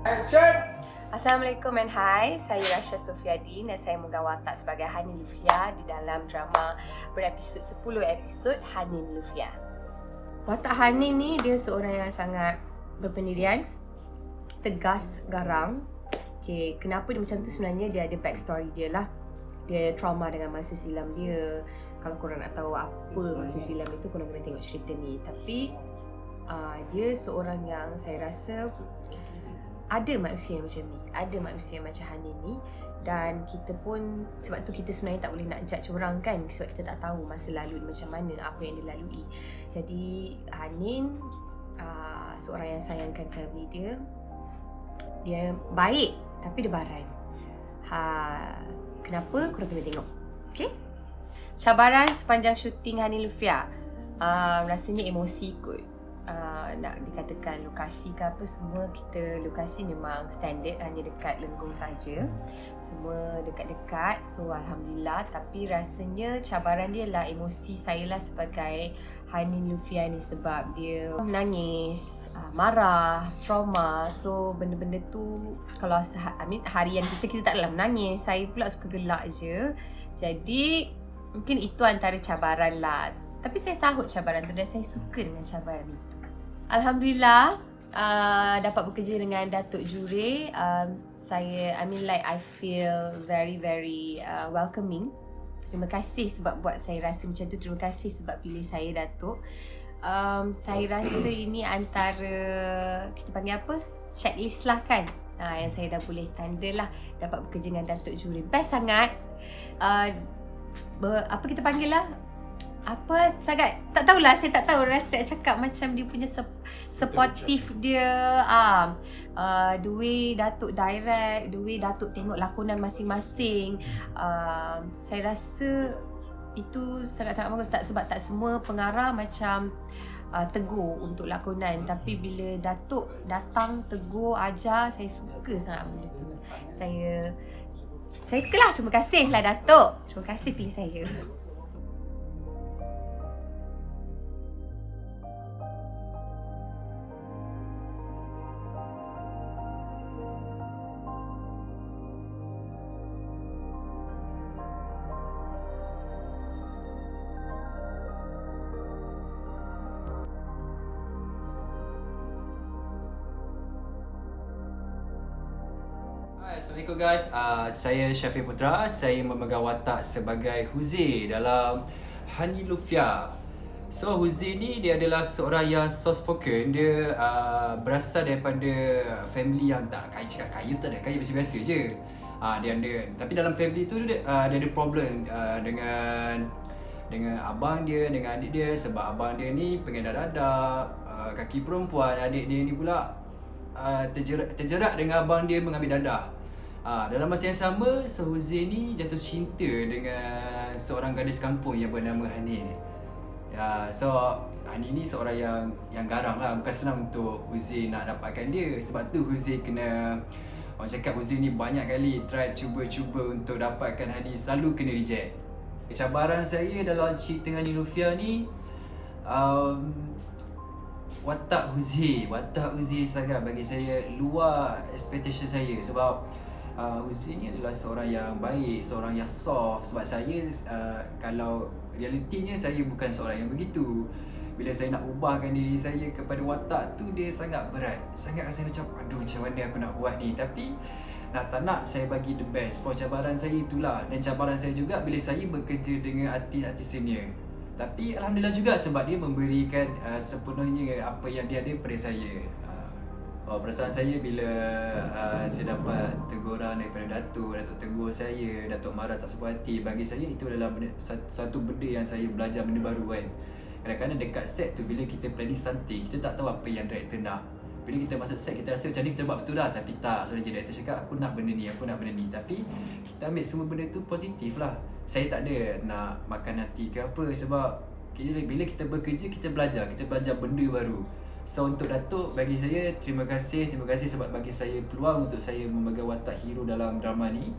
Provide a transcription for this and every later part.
Assalamualaikum and hai, saya Rasha Sufiadin dan saya memegang watak sebagai Hanin Lufia di dalam drama berepisod 10 episod Hanin Lufia. Watak Hanin ni dia seorang yang sangat berpendirian, tegas, garang. Okay, kenapa dia macam tu sebenarnya dia ada backstory dia lah. Dia trauma dengan masa silam dia. Kalau korang nak tahu apa masa silam itu, korang kena tengok cerita ni. Tapi dia seorang yang saya rasa ada manusia yang macam ni, ada manusia yang macam Hanin ni. Dan kita pun, sebab tu kita sebenarnya tak boleh nak judge orang kan, sebab kita tak tahu masa lalu dia macam mana, apa yang dia lalui. Jadi Hanin seorang yang sayangkan family dia. Dia baik tapi dia baran. Kenapa? Korang kena tengok. Okay? Cabaran sepanjang syuting Hanin Lufia, rasanya emosi kot. Nak dikatakan lokasi ke apa, semua kita lokasi memang standard, hanya dekat Lenggong saja. Semua dekat-dekat, so Alhamdulillah. Tapi rasanya cabaran dia lah emosi saya lah sebagai Hanin Lufia ni, sebab dia menangis, marah, trauma. So benda-benda tu kalau harian kita tak adalah menangis. Saya pula suka gelak je. Jadi mungkin itu antara cabaran lah. Tapi saya sahut cabaran tu dan saya suka dengan cabaran itu. Alhamdulillah dapat bekerja dengan Datuk Jure. I feel very welcoming. Terima kasih sebab buat saya rasa macam tu. Terima kasih sebab pilih saya, Datuk. Saya rasa ini antara, kita panggil apa, checklist lah kan, yang saya dah boleh tanda lah dapat bekerja dengan Datuk Jure. Best sangat. Apa kita panggil lah, apa sangat, tak tahulah, saya tak tahu rasa nak cakap, macam dia punya supportive dia, the way Datuk direct, the way Datuk tengok lakonan masing-masing. Saya rasa itu sangat-sangat bagus. Sebab tak semua pengarah macam tegur untuk lakonan, tapi bila Datuk datang tegur, ajar, saya suka sangat benda tu. Saya sukalah. Terima kasih lah Datuk, terima kasih pilih saya. Hai, Assalamualaikum guys. Saya Syafiq Putra. Saya memegang watak sebagai Huzi dalam Hanin Lufia. So Huzi ni dia adalah seorang yang soft spoken. Dia berasal daripada family yang tak kaya, cakap kaya tak ada, kaya biasa-biasa je. Dia ada, tapi dalam family tu dia ada problem dengan abang dia, dengan adik dia. Sebab abang dia ni pengedar-dadak, kaki perempuan. Adik dia ni pula terjerat dengan abang dia mengambil dadah. Dalam masa yang sama, Huzi ni jatuh cinta dengan seorang gadis kampung yang bernama Hanin. So Hanin ni seorang yang garang lah. Bukan senang untuk Huzi nak dapatkan dia. Sebab tu Huzi kena, orang cakap Huzi ni banyak kali cuba untuk dapatkan Hanin, selalu kena reject. Cabaran saya dalam cerita Hanin Lufia ni, watak Huzi sangat bagi saya luar expectation saya. Sebab Huzi ni adalah seorang yang baik, seorang yang soft. Sebab saya kalau realitinya saya bukan seorang yang begitu. Bila saya nak ubahkan diri saya kepada watak tu, dia sangat berat. Sangat rasa macam aduh, macam mana aku nak buat ni. Tapi nak tak nak saya bagi the best. For cabaran saya itulah. Dan cabaran saya juga bila saya bekerja dengan artis-artis senior. Tapi Alhamdulillah juga sebab dia memberikan sepenuhnya apa yang dia ada pada saya. Perasaan saya bila saya dapat teguran daripada Datuk tegur saya, Datuk marah tak sepuas hati. Bagi saya itu adalah satu benda yang saya belajar, benda baru kan. Kadang-kadang dekat set tu, bila kita planning something, kita tak tahu apa yang director nak. Bila kita masuk set, kita rasa macam ni kita buat betul dah. Tapi tak, sebenarnya director cakap aku nak benda ni, aku nak benda ni. Tapi kita ambil semua benda tu positif lah. Saya tak ada nak makan hati ke apa. Sebab bila kita bekerja, kita belajar benda baru. So untuk Datuk, bagi saya terima kasih sebab bagi saya peluang untuk saya memegang watak hero dalam drama ni,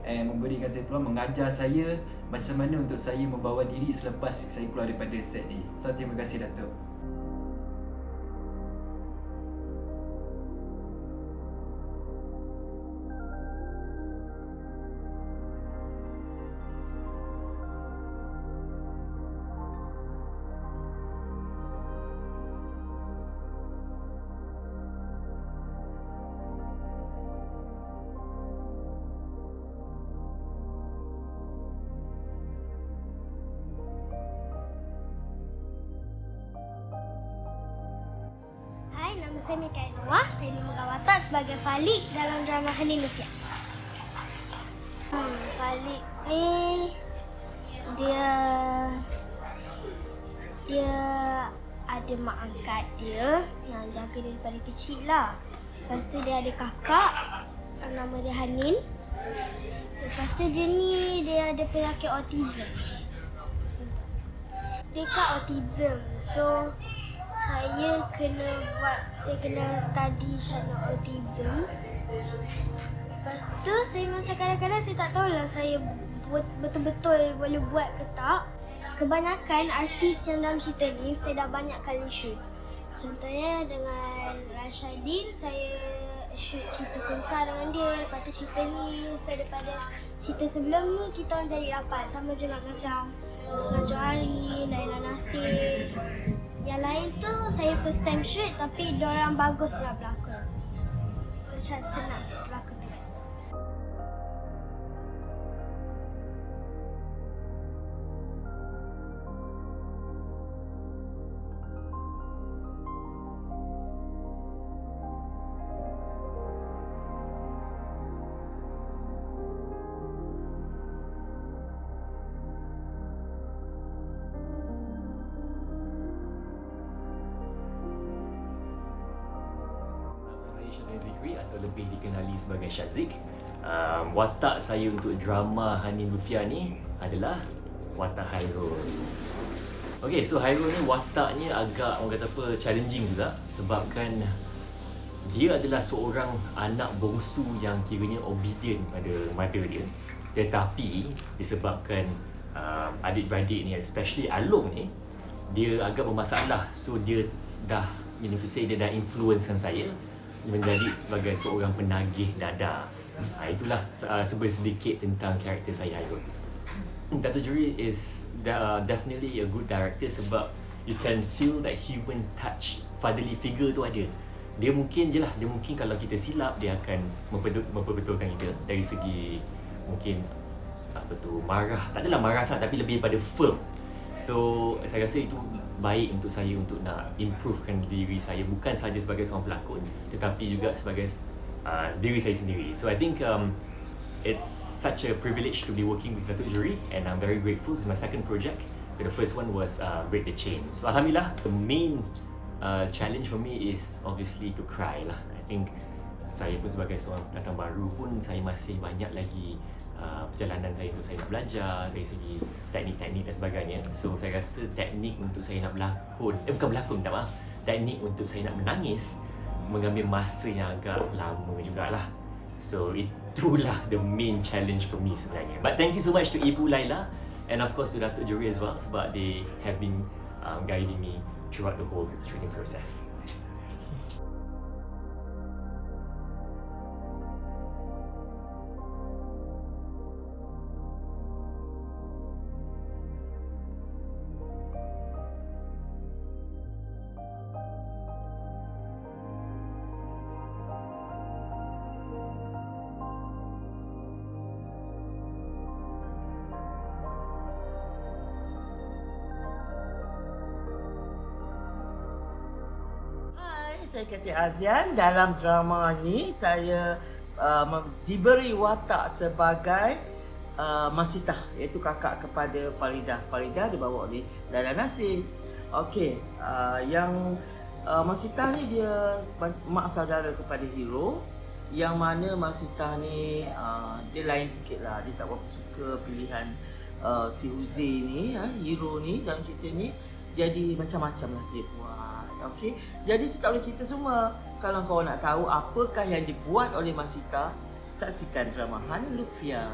and memberikan saya peluang, mengajar saya macam mana untuk saya membawa diri selepas saya keluar daripada set ni. So terima kasih Datuk. Nama saya Mikael Noah. Saya memegang watak sebagai Falik dalam drama Hani Lufia. Falik ni dia ada mak angkat dia yang jaga dia daripada kecil lah. Lepas tu dia ada kakak, nama dia Hanin. Lepas tu dia ada penyakit autism. Dia kat autism. So saya kena study channel autism. Lepas tu saya macam kadang-kadang saya tak tahulah saya betul-betul boleh buat ke tak. Kebanyakan artis yang dalam cerita ni saya dah banyak kali shoot. Contohnya dengan Rashadin, saya shoot cerita Kunsa dengan dia. Lepas tu cerita ni, daripada cerita sebelum ni kita orang jadi rapat. Sama juga macam Rosna Johari, Laila Nasir. Yang lain tu saya first time shoot tapi diorang bagus lah berlakon. Macam senang berlakon. Syazin Zikri atau lebih dikenali sebagai Syazik. Watak saya untuk drama Hani Lufia ni adalah watak Hairul. Okay, so Hairul ni wataknya agak orang kata apa challenging juga sebabkan dia adalah seorang anak bongsu yang kiranya obedient pada mother dia. Tetapi disebabkan adik-beradik ni, especially Along ni, dia agak bermasalah. So dia dah, meaning to say, dia dah influencekan saya menjadi sebagai seorang penagih dada. Itulah sedikit tentang karakter saya Hairul. Dato' Juri is definitely a good director sebab you can feel that human touch, fatherly figure tu ada. Dia mungkin kalau kita silap dia akan memperbetulkan kita dari segi mungkin marah. Tak adalah marah sangat tapi lebih pada firm. So saya rasa itu baik untuk saya untuk nak improvekan diri saya bukan sahaja sebagai seorang pelakon tetapi juga sebagai diri saya sendiri. So I think it's such a privilege to be working with Dato' Juri and I'm very grateful. This is my second project. The first one was Break the Chain. So alhamdulillah, the main challenge for me is obviously to cry lah. I think saya pun sebagai seorang datang baru pun saya masih banyak lagi perjalanan saya untuk saya nak belajar dari segi teknik-teknik dan sebagainya. So saya rasa teknik untuk saya nak berlakon, bukan berlakon, minta maaf, teknik untuk saya nak menangis mengambil masa yang agak lama jugalah. So itulah the main challenge for me sebenarnya. But thank you so much to Ibu Laila and of course to Dato' Juri as well sebab they have been guiding me throughout the whole shooting process. Saya Kati Azian. Dalam drama ni saya diberi watak sebagai Masitah, iaitu kakak kepada Faridah. Faridah dibawa oleh Laila Nasir. Okey, yang Masitah ni dia mak saudara kepada Hero, yang mana Masitah ni dia lain sikit lah. Dia tak berapa suka pilihan si Huzi ni, Hero ni dalam cerita ni. Jadi macam-macam lah dia buat. Okey, jadi saya tak boleh cerita semua. Kalau kau nak tahu apakah yang dibuat oleh Masitah, saksikan drama Hani Lufia.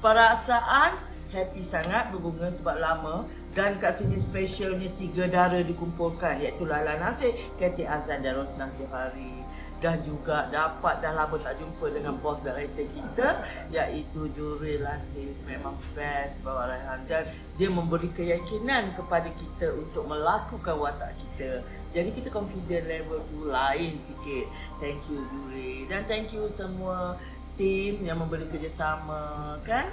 Perasaan happy sangat berbunga sebab lama. Dan kat sini specialnya 3 dara dikumpulkan, iaitu Laila Nasir, Kati Azan dan Rosnah Johari. Dan juga dah lama tak jumpa dengan bos director kita, iaitu Juri Latif. Memang best bawa Raihan dan dia memberi keyakinan kepada kita untuk melakukan watak kita. Jadi kita confident level tu lain sikit. Thank you Juri dan thank you semua tim yang memberi kerjasama kan.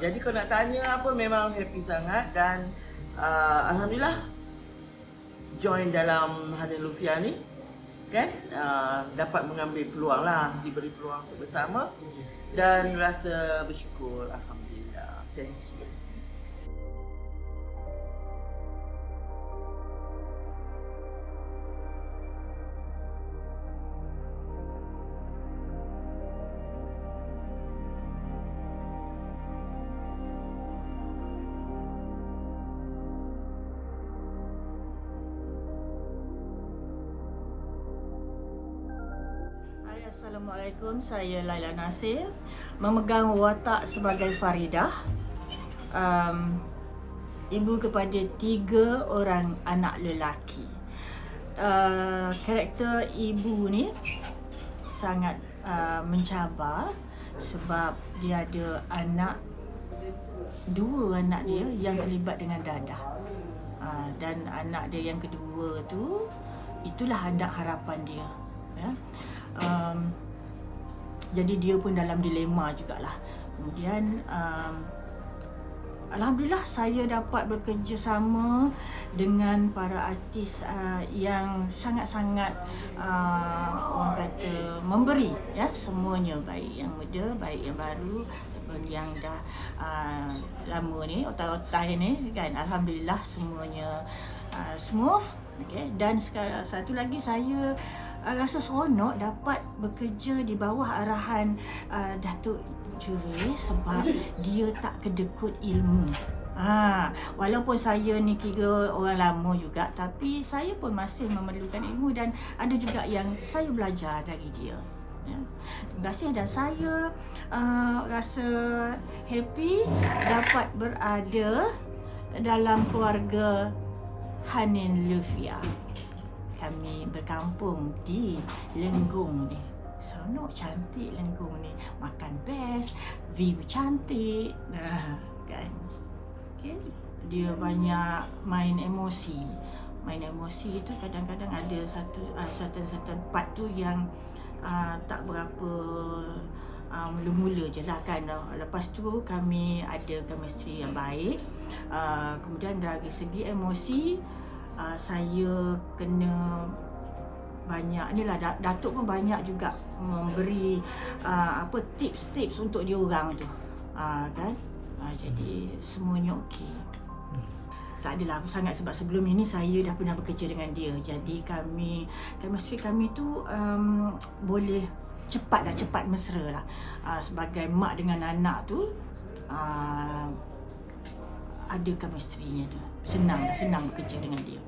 Jadi kalau nak tanya apa, memang happy sangat dan alhamdulillah join dalam Hanin Lufia ni, kan, dapat mengambil peluang lah, diberi peluang untuk bersama dan rasa bersyukur. Alhamdulillah. Thank you. Assalamualaikum, saya Laila Nasir, memegang watak sebagai Faridah, ibu kepada 3 orang anak lelaki. Karakter ibu ni sangat mencabar sebab dia ada anak, 2 anak dia yang terlibat dengan dadah, dan anak dia yang kedua tu itulah anak harapan dia, ya. Jadi dia pun dalam dilema jugalah. Kemudian alhamdulillah saya dapat bekerjasama dengan para artis yang sangat-sangat orang kata memberi, ya, semuanya, baik yang muda, baik yang baru ataupun yang dah lama ni, otak-otak ni, kan. Alhamdulillah semuanya smooth. Okay. Dan satu lagi, saya rasa seronok dapat bekerja di bawah arahan Datuk Juri sebab dia tak kedekut ilmu. Walaupun saya ni kira orang lama juga, tapi saya pun masih memerlukan ilmu dan ada juga yang saya belajar dari dia. Ya. Terima kasih, dan saya rasa happy dapat berada dalam keluarga Hanin Lufia. Kami berkampung di Lenggong ni. Seronok, cantik Lenggong ni. Makan best, view cantik. Kan. Okay. Dia banyak main emosi. Main emosi itu kadang-kadang ada certain part tu yang tak berapa mula-mula je lah, kan. Lepas tu kami ada chemistry yang baik. Kemudian dari segi emosi, saya kena banyak ni lah, Datuk pun banyak juga memberi tips-tips untuk dia orang tu, kan. Jadi semuanya okey. Tak adalah sangat, sebab sebelum ini saya dah pernah bekerja dengan dia. Jadi chemistry kami tu boleh cepat mesra lah. Sebagai mak dengan anak tu ada chemistry-nya tu. Senang bekerja dengan dia.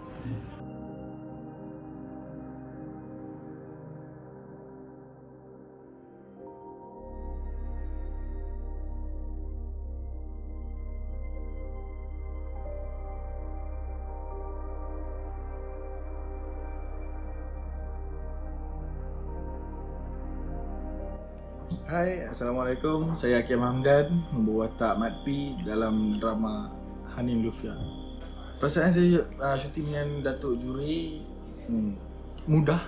Hai, Assalamualaikum. Saya Hakim Hamdan, membawa watak Mat P dalam drama Hanin Lufia. Perasaan saya syuting dengan Datuk Juri mudah.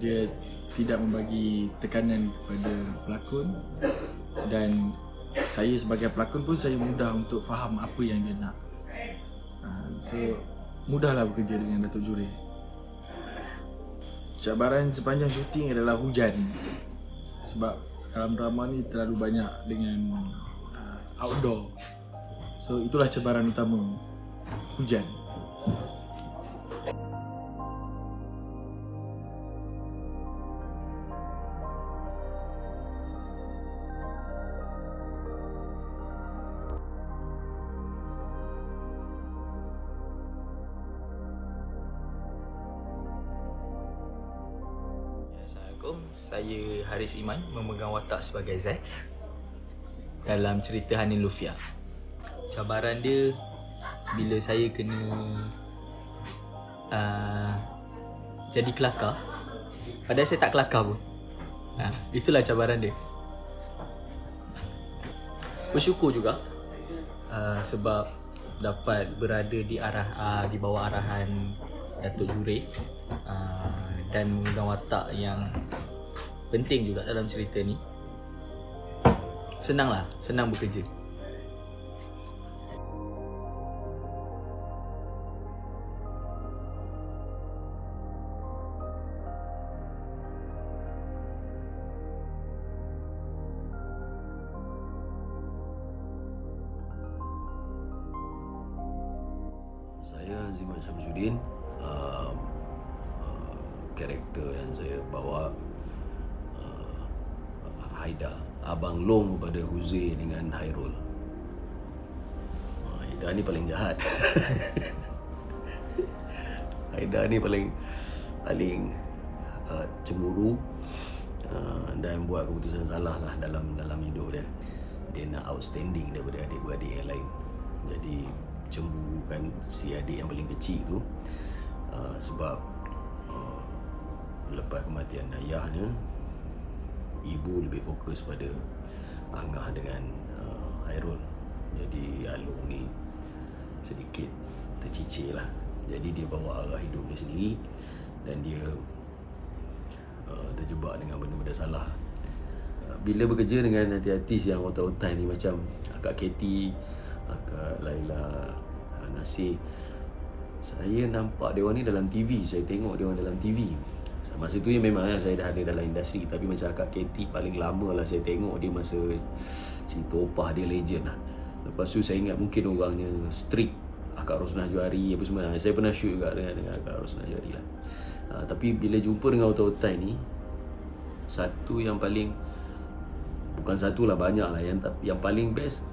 Dia tidak membagi tekanan kepada pelakon, dan saya sebagai pelakon pun saya mudah untuk faham apa yang dia nak. So mudahlah bekerja dengan Datuk Juri. Cabaran sepanjang syuting adalah hujan, sebab dalam drama ni terlalu banyak dengan outdoor. So itulah cabaran utama, hujan. Saya Haris Iman, memegang watak sebagai Zaid dalam cerita Hanin Lufia. Cabaran dia bila saya kena jadi kelakar, padahal saya tak kelakar pun. Itulah cabaran dia. Bersyukur juga sebab dapat berada di bawah arahan Datuk Juri dan memegang watak yang penting juga dalam cerita ni. Senang bekerja. Saya Ziman Syamsuddin. Karakter yang saya bawa Haida, Abang Long pada Huzi dengan Hairul. Haida ni paling jahat. Haida ni paling cemburu dan buat keputusan salah lah dalam hidup dia. Dia nak outstanding daripada adik-beradik yang lain. Jadi cemburukan si adik yang paling kecil tu sebab lepas kematian ayahnya, ibu lebih fokus pada Angah dengan Hairul. Jadi Alung ni sedikit tercicir lah. Jadi dia bawa arah hidup dia sendiri dan dia terjebak dengan benda-benda salah. Bila bekerja dengan artis yang otak-otak ni macam Akak Katie, Akak Laila, Nasir, saya nampak dia orang ni dalam TV, saya tengok dia orang dalam TV. Masa tu ya memang saya dah ada dalam industri, tapi macam Akak Katie paling lama lah saya tengok dia masa cerita Opah, dia legend lah. Lepas tu saya ingat mungkin orangnya strict, Akak Rosnah Juari apa semua. Saya pernah shoot juga dengan Akak Rosnah Juari lah. Tapi bila jumpa dengan otak-otak ni, satu yang paling, bukan satu lah, banyak lah, yang paling best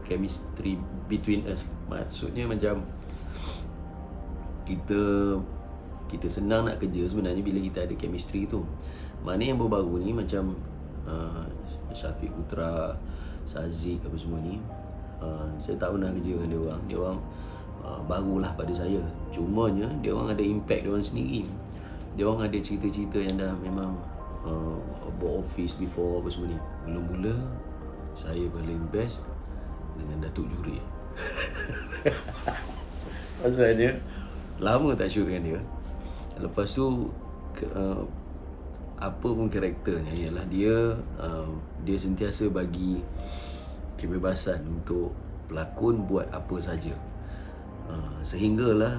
chemistry between us. Maksudnya macam kita senang nak kerja sebenarnya bila kita ada chemistry tu. Mana yang baru-baru ni macam Syafiq Putra, Sazik apa semua ni, saya tak pernah kerja dengan dia orang. Dia orang barulah pada saya. Cumanya dia orang ada impact dia orang sendiri. Dia orang ada cerita-cerita yang dah memang buat office before apa semua ni. Mula-mula saya paling best dengan Datuk Juri. Masalahnya lama tak shoot dengan dia. Lepas tu apa pun karakternya ialah dia sentiasa bagi kebebasan untuk pelakon buat apa saja. Sehinggalah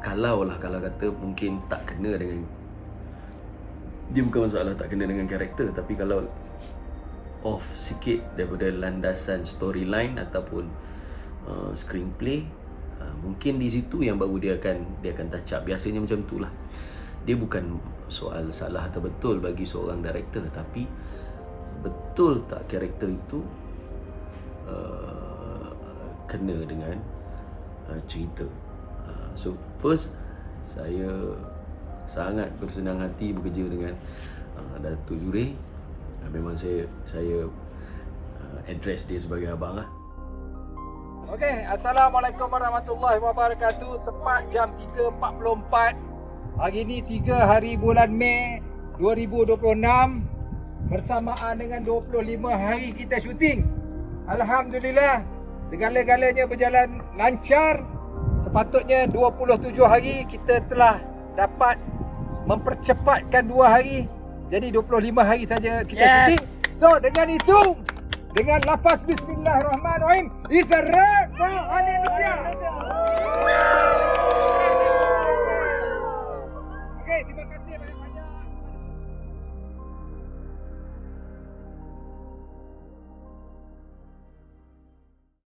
kalau kata mungkin tak kena dengan, dia bukan masalah tak kena dengan karakter, tapi kalau off sikit daripada landasan storyline ataupun screenplay, mungkin di situ yang baru dia akan touch up. Biasanya macam itulah. Dia bukan soal salah atau betul bagi seorang director, tapi betul tak karakter itu kena dengan cerita. So first, saya sangat bersenang hati bekerja dengan Datuk Juri. Memang saya address dia sebagai abang lah. Okey, Assalamualaikum warahmatullahi wabarakatuh. Tepat jam 3.44. Hari ini 3 hari bulan Mei 2026. Bersamaan dengan 25 hari kita syuting. Alhamdulillah, segala-galanya berjalan lancar. Sepatutnya 27 hari, kita telah dapat mempercepatkan 2 hari. Jadi 25 hari saja kita syuting. So dengan itu, dengan lafaz Bismillahirrahmanirrahim, it's a wrap for Hanin Lufia.